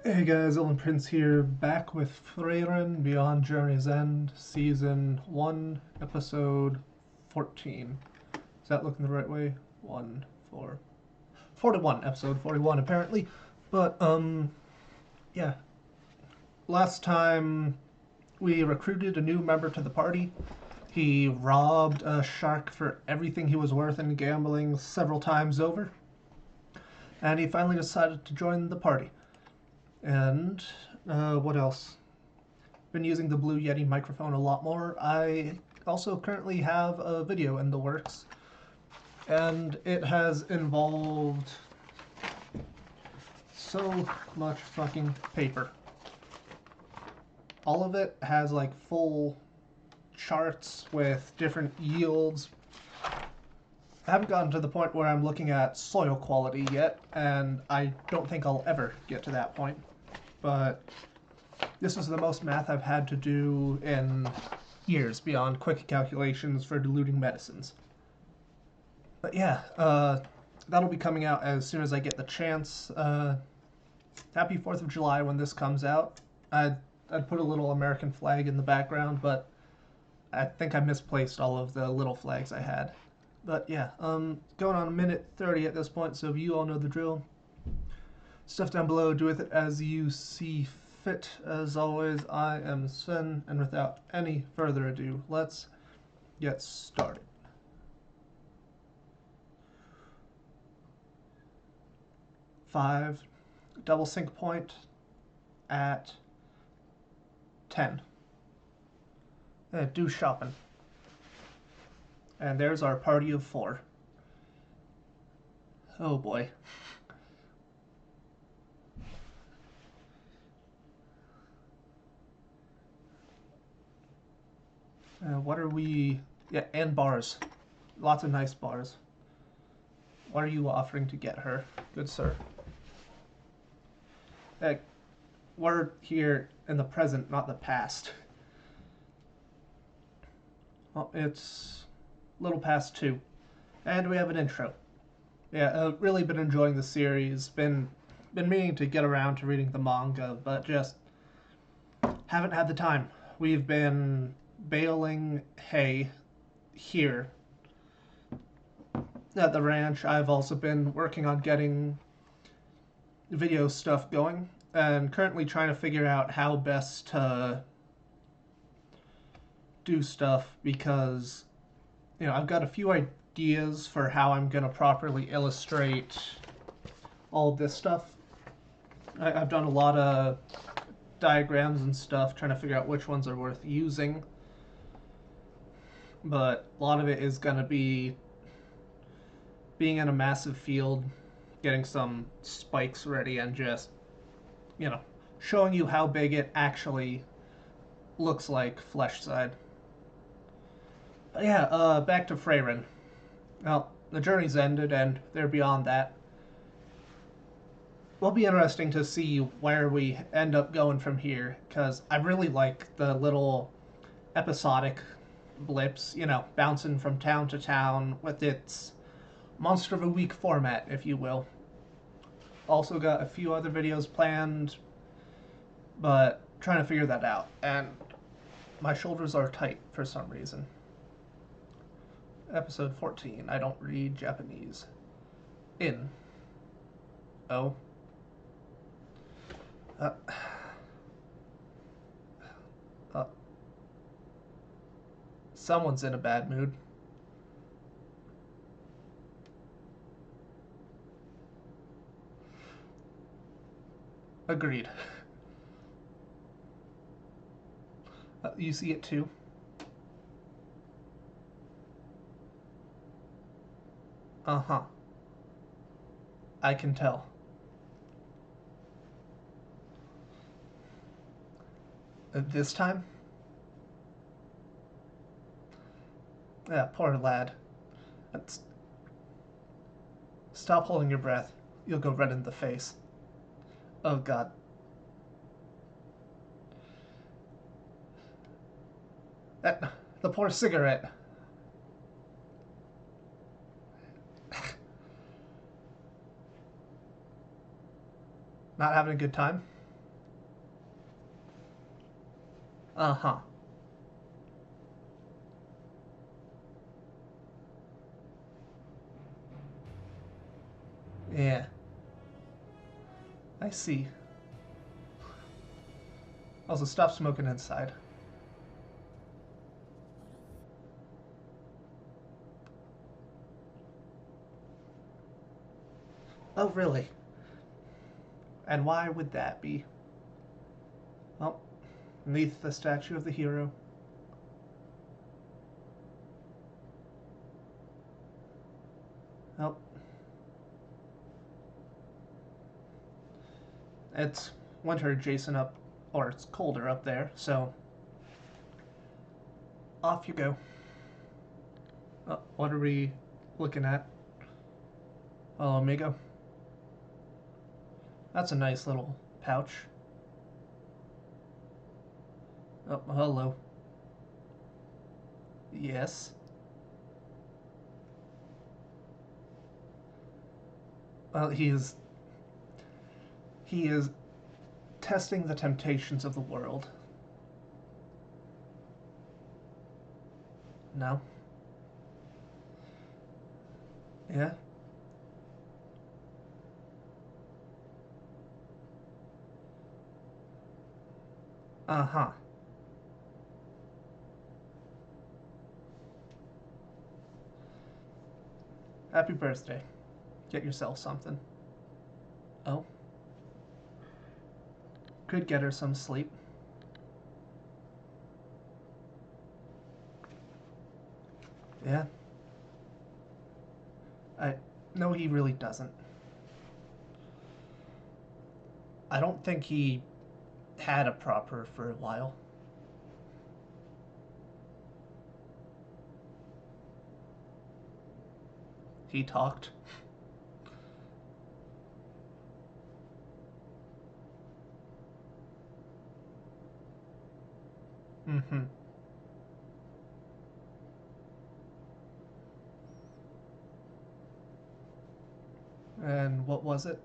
Hey guys, Ellen Prince here, back with Frieren Beyond Journey's End, Season 1, Episode 14. Is that looking the right way? 1, 4. 41, Episode 41, apparently. But, yeah. Last time we recruited a new member to the party. He robbed a shark for everything he was worth in gambling several times over. And he finally decided to join the party. And, what else? Been using the Blue Yeti microphone a lot more. I also currently have a video in the works, and it has involved so much fucking paper. All of it has like full charts with different yields. I haven't gotten to the point where I'm looking at soil quality yet, and I don't think I'll ever get to that point. But this is the most math I've had to do in years beyond quick calculations for diluting medicines. But yeah, that'll be coming out as soon as I get the chance. Happy 4th of July when this comes out. I'd put a little American flag in the background, but I think I misplaced all of the little flags I had. But yeah, going on a minute 30 at this point, so you all know the drill. Stuff down below, do with it as you see fit. As always, I am Sven, and without any further ado, let's get started. 5, double sync point at 10. Do shopping. And there's our party of 4. Oh boy. What are we... Yeah, and bars. Lots of nice bars. What are you offering to get her, good sir? We're here in the present, not the past. Well, it's a little past 2. And we have an intro. Yeah, I've really been enjoying the series. Been meaning to get around to reading the manga, but just haven't had the time. We've been baling hay here at the ranch. I've also been working on getting video stuff going, and currently trying to figure out how best to do stuff, because I've got a few ideas for how I'm going to properly illustrate all of this stuff. I've done a lot of diagrams and stuff trying to figure out which ones are worth using, but a lot of it is going to be being in a massive field, getting some spikes ready, and just showing you how big it actually looks like flesh side. But yeah, back to Frieren. Well, the journey's ended and they're beyond that. Will be interesting to see where we end up going from here, because I really like the little episodic blips, bouncing from town to town with its Monster of a Week format, if you will. Also got a few other videos planned, but trying to figure that out. And my shoulders are tight for some reason. Episode 14. I don't read Japanese. In. Oh. Uh. Someone's in a bad mood. Agreed. You see it too? Uh-huh. I can tell. This time? Yeah, poor lad. That's... Stop holding your breath. You'll go red in the face. Oh god. The poor cigarette. Not having a good time? Uh-huh. Yeah, I see. Also, stop smoking inside. Oh, really? And why would that be? Well, beneath the statue of the hero. Well, it's winter adjacent up, or it's colder up there, so off you go. What are we looking at? Oh, amigo. That's a nice little pouch. Oh, hello. Yes. Well, he is testing the temptations of the world. No? Yeah? Uh-huh. Happy birthday. Get yourself something. Oh? Could get her some sleep. Yeah? I... No, he really doesn't. I don't think he had a proper for a while. He talked. Mm-hmm. And what was it?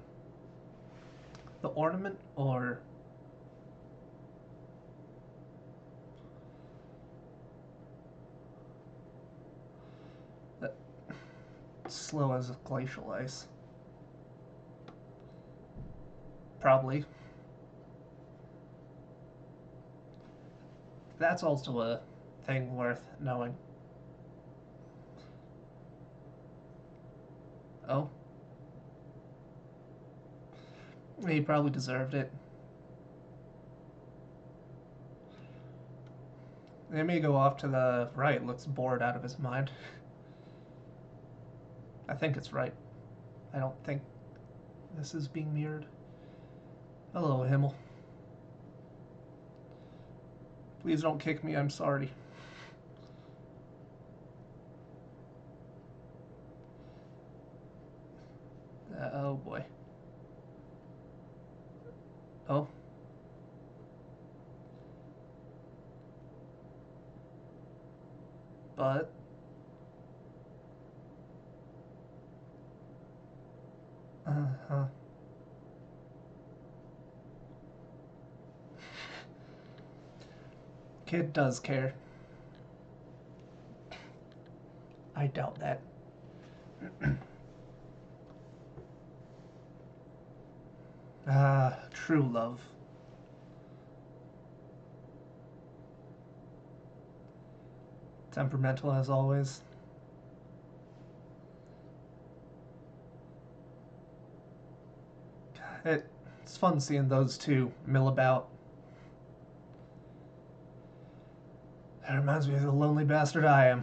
The ornament or the slow as glacial ice? Probably. That's also a thing worth knowing. Oh, he probably deserved it. They may go off to the right, looks bored out of his mind. I think it's right. I don't think this is being mirrored. Hello, Himmel. Please don't kick me, I'm sorry. Oh boy. Oh. But. Uh-huh. Kid does care. I doubt that. True love. Temperamental as always. It's fun seeing those two mill about. That reminds me of the lonely bastard I am.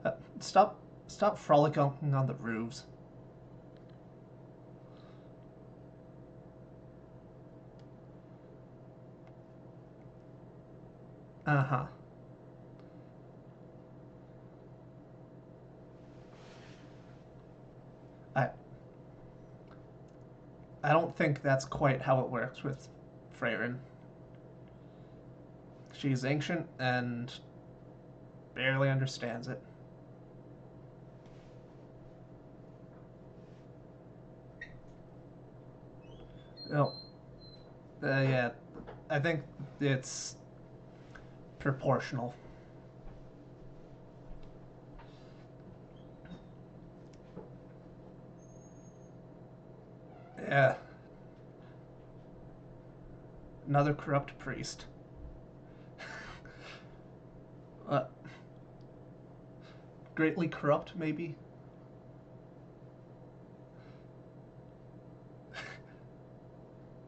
Uh, stop, stop frolicking on the roofs. Uh huh. I, I don't think that's quite how it works with Frieren. She's ancient and barely understands it. Oh, yeah. I think it's proportional. Yeah. Another corrupt priest. Uh, greatly corrupt, maybe?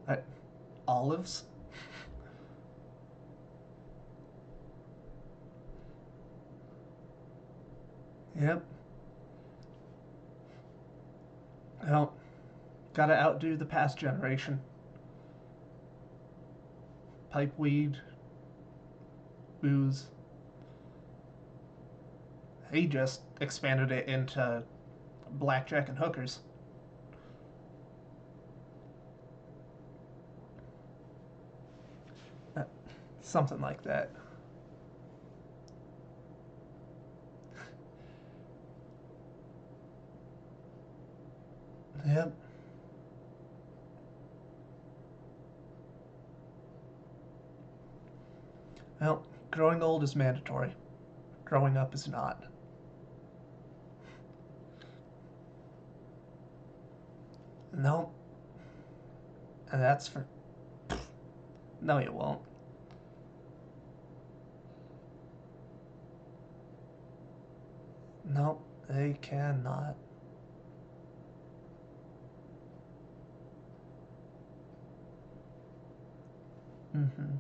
Uh, olives? Yep. Well, gotta outdo the past generation. Pipe weed, booze. He just expanded it into blackjack and hookers. Uh, something like that. Yep. Well, growing old is mandatory. Growing up is not. No, and that's for. No, you won't. No, they cannot. Mm-hmm.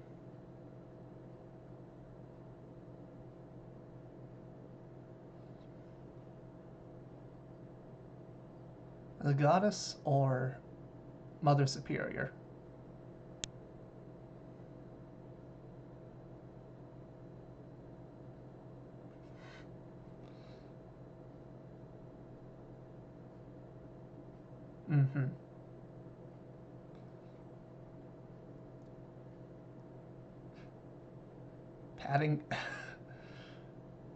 The goddess or Mother Superior? Mm-hmm. Patting.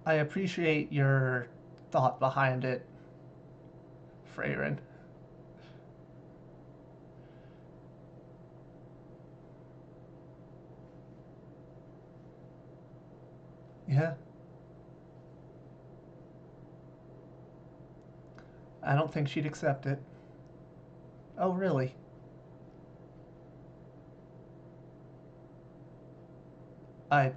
I appreciate your thought behind it, Frieren. Yeah, I don't think she'd accept it. Oh, really? I.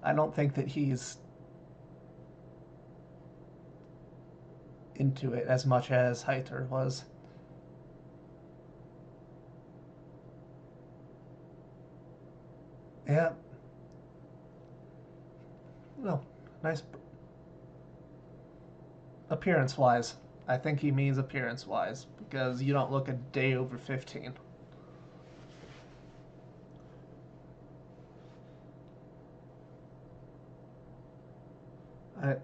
I don't think that he's into it as much as Hyther was. Yeah, no, nice appearance wise. I think he means appearance wise because you don't look a day over 15. I,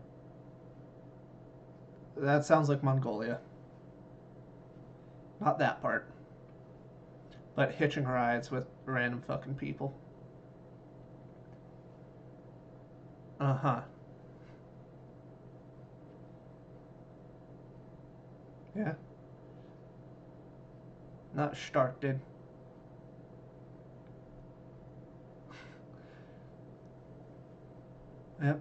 that sounds like Mongolia. Not that part, but hitching rides with random fucking people. Uh huh. Yeah. Not Stark did. Yep.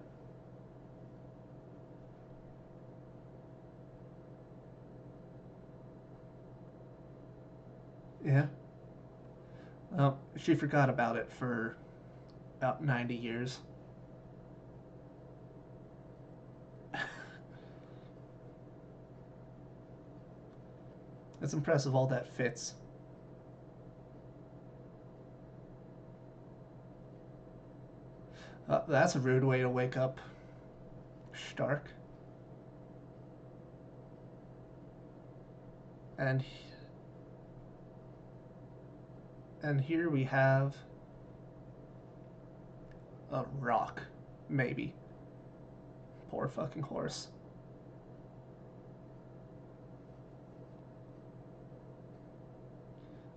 Yeah. She forgot about it for about 90 years. It's impressive all that fits. That's a rude way to wake up, Stark. And and here we have a rock, maybe. Poor fucking horse.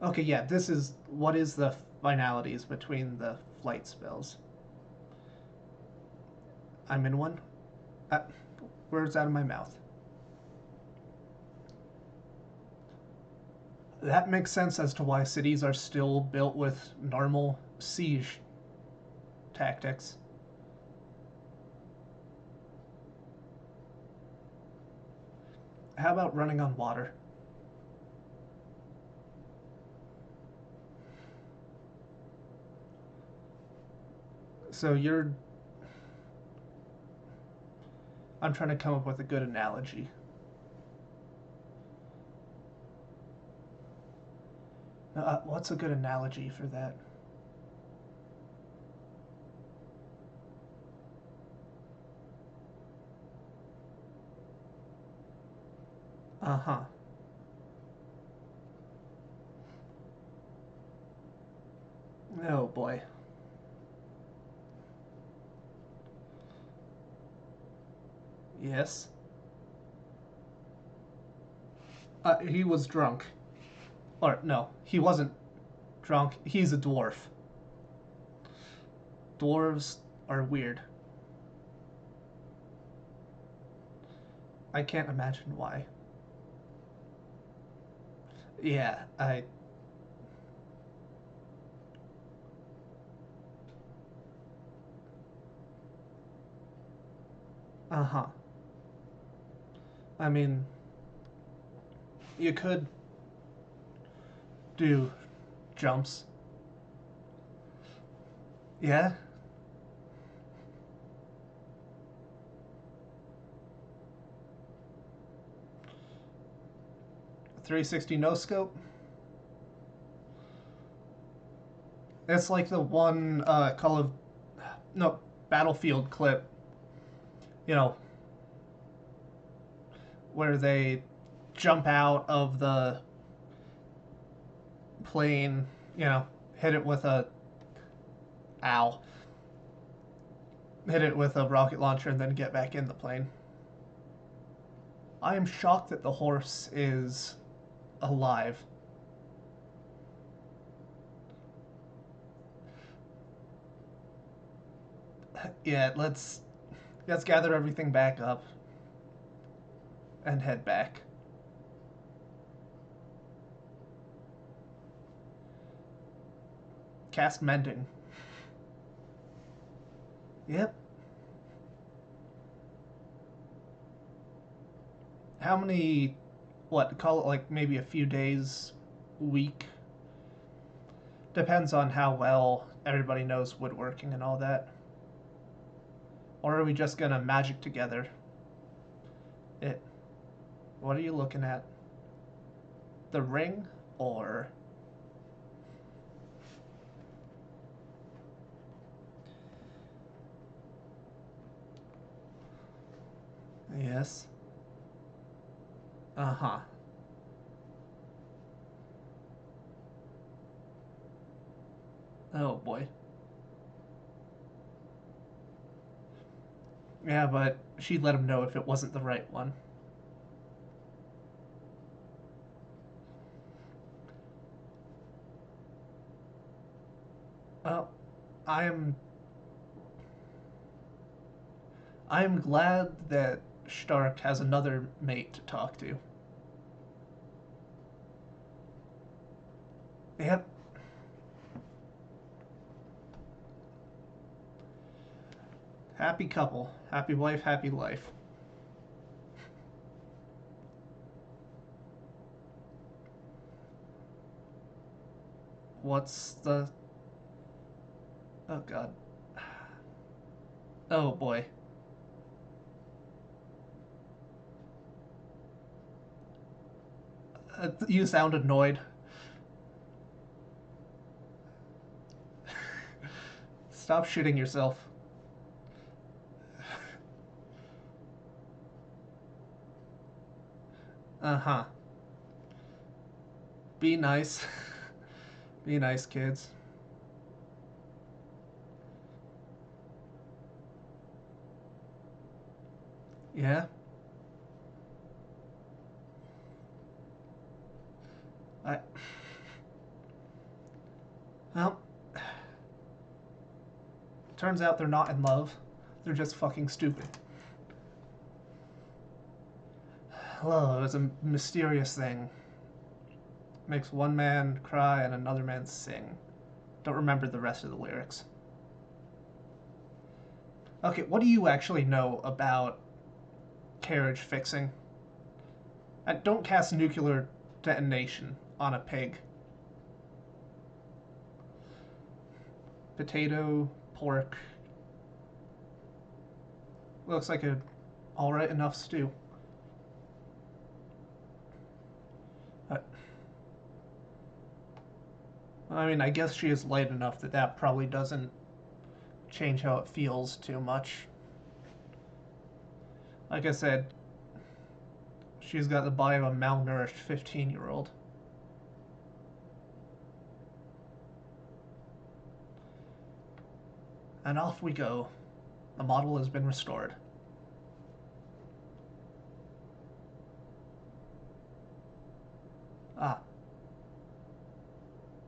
Okay, yeah, this is what is the finalities between the flight spells. I'm in one. Uh, words out of my mouth. That makes sense as to why cities are still built with normal siege tactics. How about running on water? So you're. I'm trying to come up with a good analogy. What's a good analogy for that? Uh huh. Oh boy. Yes. He was drunk. Or, no, he wasn't drunk. He's a dwarf. Dwarves are weird. I can't imagine why. Yeah, I. Uh huh. I mean, you could do jumps. Yeah? 360 no scope? It's like the one Call of. No, Battlefield clip, you know, where they jump out of the plane, hit it with a. Ow. Hit it with a rocket launcher and then get back in the plane. I am shocked that the horse is alive. Yeah, let's gather everything back up and head back. Cast mending. Yep. How many? What? Call it like maybe a few days, week. Depends on how well everybody knows woodworking and all that. Or are we just gonna magic together it? What are you looking at? The ring or. Yes. Uh huh. Oh boy. Yeah, but she'd let him know if it wasn't the right one. Well, I am. I am glad that Stark has another mate to talk to. Yep. Happy couple. Happy wife, happy life. What's the. Oh, God. Oh, boy. You sound annoyed. Stop shitting yourself. Uh huh. Be nice. Be nice, kids. Yeah? I. Well, turns out they're not in love. They're just fucking stupid. Love is a mysterious thing. Makes one man cry and another man sing. Don't remember the rest of the lyrics. Okay, what do you actually know about carriage fixing? Don't cast nuclear detonation on a pig. Potato, pork. Looks like a alright enough stew. Uh, I mean, I guess she is light enough that that probably doesn't change how it feels too much. Like I said, she's got the body of a malnourished 15-year-old. And off we go. The model has been restored. Ah.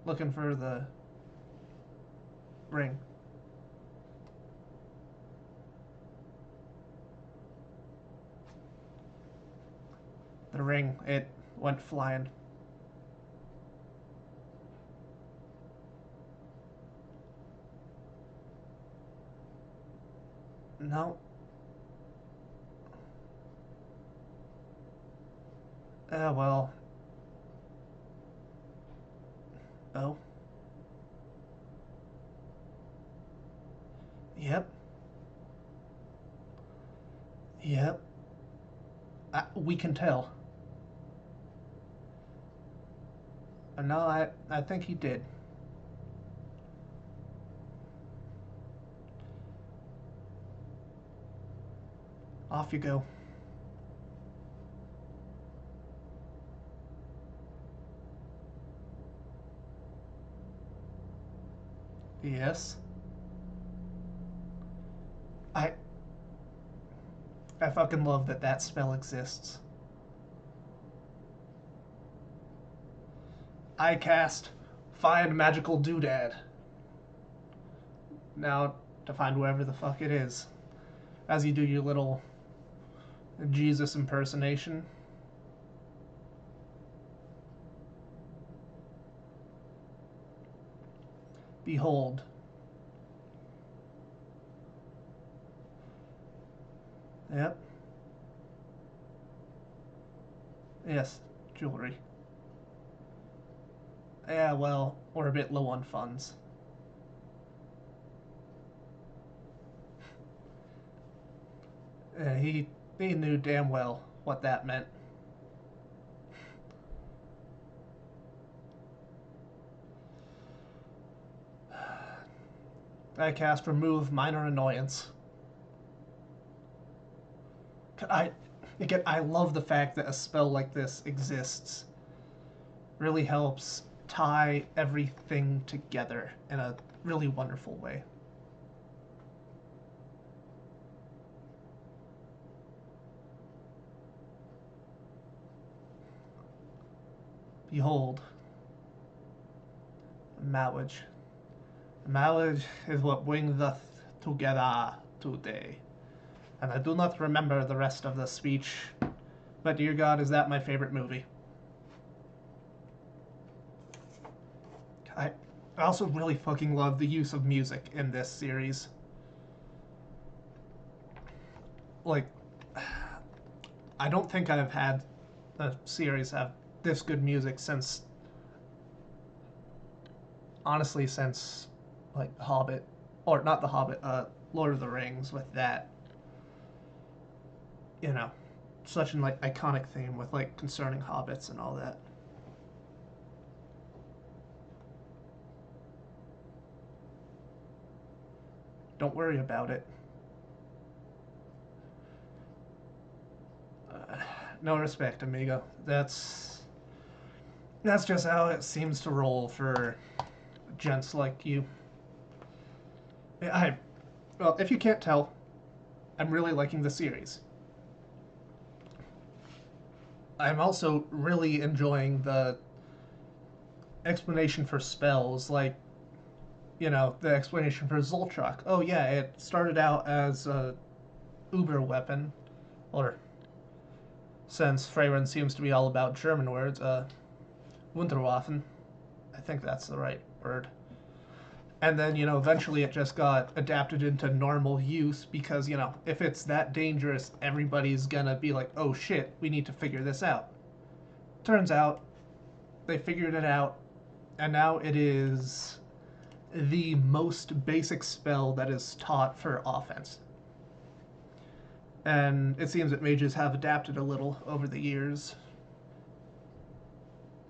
Looking for the ring. The ring, it went flying. No. Well. Oh. Yep. Yep. We can tell. No, I think he did. Off you go. Yes. I I fucking love that that spell exists. I cast Find Magical Doodad. Now to find whoever the fuck it is. As you do your little Jesus impersonation. Behold. Yep. Yes, jewelry. Yeah, well, we're a bit low on funds. He knew damn well what that meant. I cast Remove Minor Annoyance. I again, I love the fact that a spell like this exists. Really helps tie everything together in a really wonderful way. Behold, marriage. Marriage is what brings us together today. And I do not remember the rest of the speech, but dear God, is that my favorite movie. I also really fucking love the use of music in this series. Like, I don't think I've had a series have this good music since, honestly, since, like, Hobbit. Or, not The Hobbit, Lord of the Rings with that. You know, such an, like, iconic theme with, like, concerning hobbits and all that. Don't worry about it. No respect, amigo. That's just how it seems to roll for gents like you. I well, if you can't tell, I'm really liking the series. I'm also really enjoying the explanation for spells, like the explanation for Zoltrak. Oh yeah, it started out as a Uber weapon, or since Frieren seems to be all about German words, Wunderwaffen. I think that's the right word. And then, eventually it just got adapted into normal use because, if it's that dangerous, everybody's gonna be like, oh shit, we need to figure this out. Turns out they figured it out, and now it is the most basic spell that is taught for offense. And it seems that mages have adapted a little over the years.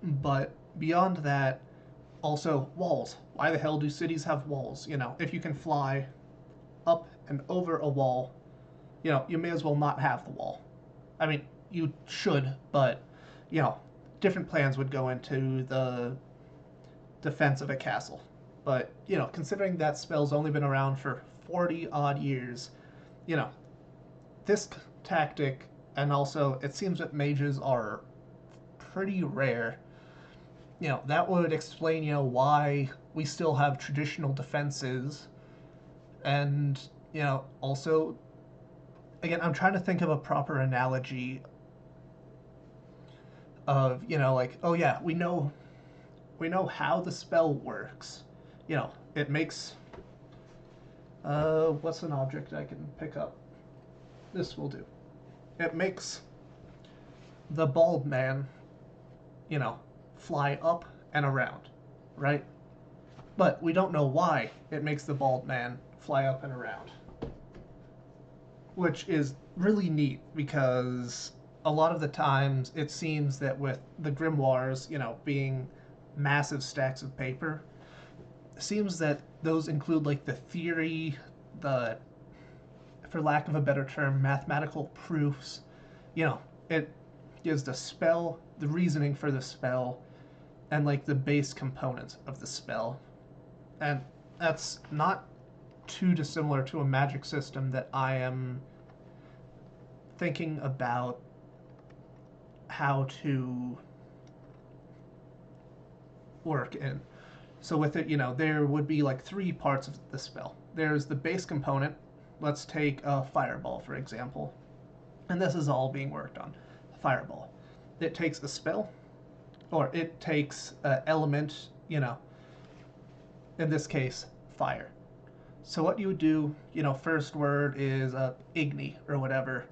But beyond that, also walls. Why the hell do cities have walls? If you can fly up and over a wall, you may as well not have the wall. I mean, you should, but, different plans would go into the defense of a castle. But, considering that spell's only been around for 40 odd years, this tactic, and also it seems that mages are pretty rare. That would explain, why we still have traditional defenses. And, also, again, I'm trying to think of a proper analogy of, like, oh yeah, we know how the spell works. It makes what's an object I can pick up? This will do. It makes the bald man, fly up and around, right? But we don't know why it makes the bald man fly up and around. Which is really neat because a lot of the times it seems that with the grimoires, being massive stacks of paper, it seems that those include like the theory, the, for lack of a better term, mathematical proofs. It gives the spell, the reasoning for the spell, and like the base components of the spell. And that's not too dissimilar to a magic system that I am thinking about how to work in. So with it, there would be like three parts of the spell. There's the base component. Let's take a fireball, for example. And this is all being worked on. Fireball. It takes a spell, or it takes an element, in this case, fire. So what you would do, first word is igni, or whatever.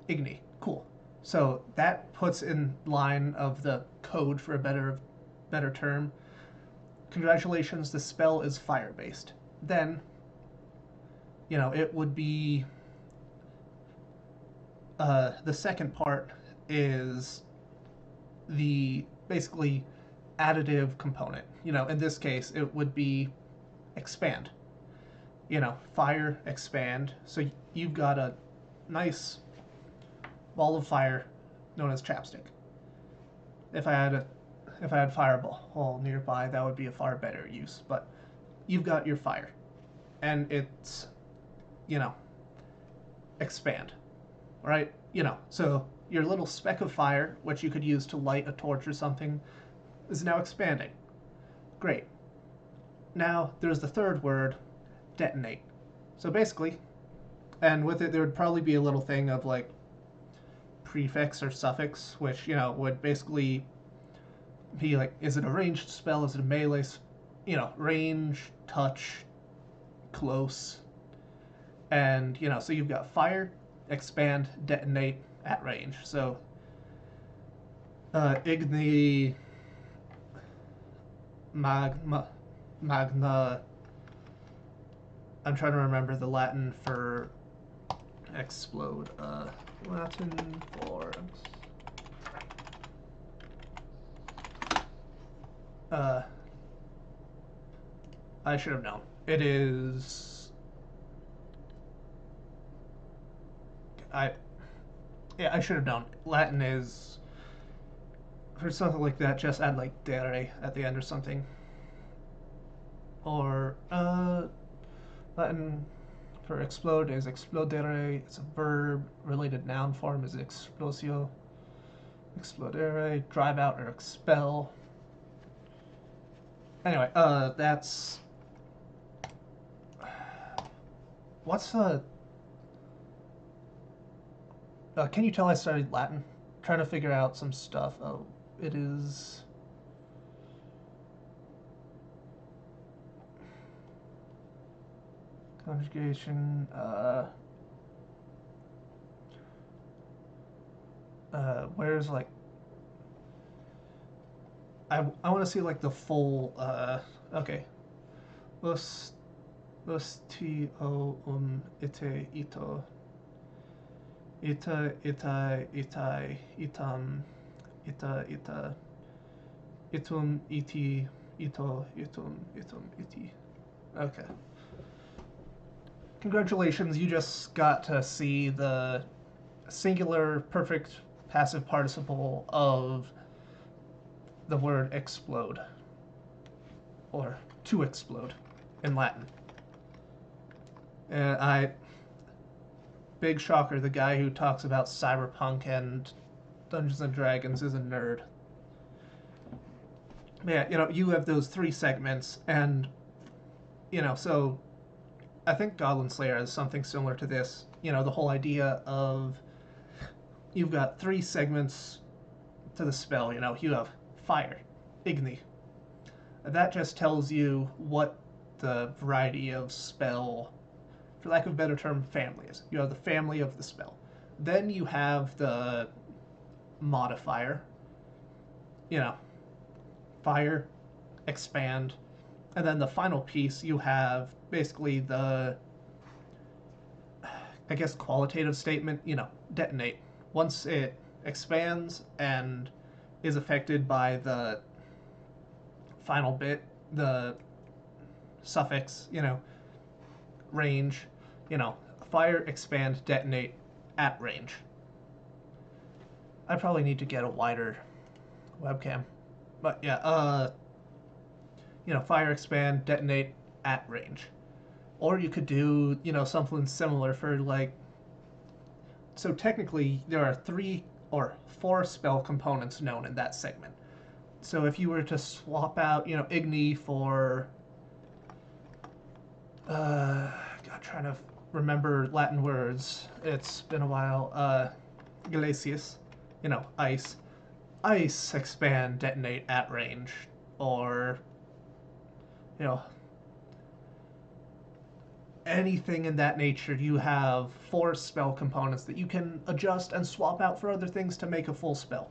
Igni, cool. So that puts in line of the code, for a better term. Congratulations, the spell is fire-based. Then, it would be the second part is the basically additive component. In this case, it would be expand. Fire, expand. So you've got a nice ball of fire known as chapstick. If I had fireball nearby, that would be a far better use. But you've got your fire, and it's expand, right? So your little speck of fire, which you could use to light a torch or something, is now expanding. Great. Now there's the third word, detonate. So basically, and with it there would probably be a little thing of like prefix or suffix, which would basically be like, is it a ranged spell? Is it a melee? Range, touch, close, and so you've got fire, expand, detonate, at range. So igni, magna. I'm trying to remember the Latin for explode. Latin for I should have known. It is. I should have known. Latin is for something like that. Just add like dere at the end or something. Or Latin for explode is explodere. It's a verb. Related noun form is explosio. Explodere, drive out or expel. Anyway, that's what's can you tell I studied Latin? Trying to figure out some stuff. Oh, it is conjugation, where's like, I want to see like the full, okay. Los ti o ite ito. Itam, ita, iti, itum, iti. Okay. Congratulations, you just got to see the singular perfect passive participle of the word explode, or to explode in Latin. And big shocker, the guy who talks about cyberpunk and Dungeons and Dragons is a nerd. Yeah, you have those three segments, and, so I think Goblin Slayer has something similar to this. The whole idea of you've got three segments to the spell. You have fire, igni. That just tells you what the variety of spell, for lack of a better term, family is. You have the family of the spell. Then you have the modifier, fire, expand, and then the final piece you have basically the, I guess, qualitative statement, detonate. Once it expands and is affected by the final bit, the suffix, range, fire, expand, detonate, at range. I probably need to get a wider webcam. But yeah, fire, expand, detonate, at range. Or you could do, something similar for like, so technically there are 3 or 4 spell components known in that segment. So if you were to swap out, Igni for, God, trying to remember Latin words. It's been a while. Glacius, ice. Ice, expand, detonate, at range. Or, anything in that nature, you have 4 spell components that you can adjust and swap out for other things to make a full spell.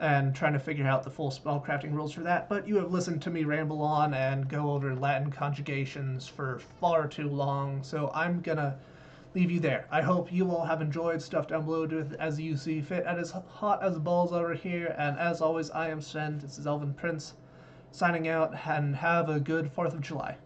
And trying to figure out the full spell crafting rules for that, but you have listened to me ramble on and go over Latin conjugations for far too long, so I'm gonna leave you there. I hope you all have enjoyed stuff down below as you see fit, and as hot as balls over here, and as always, I am Sven, this is Elven Prince, signing out, and have a good 4th of July.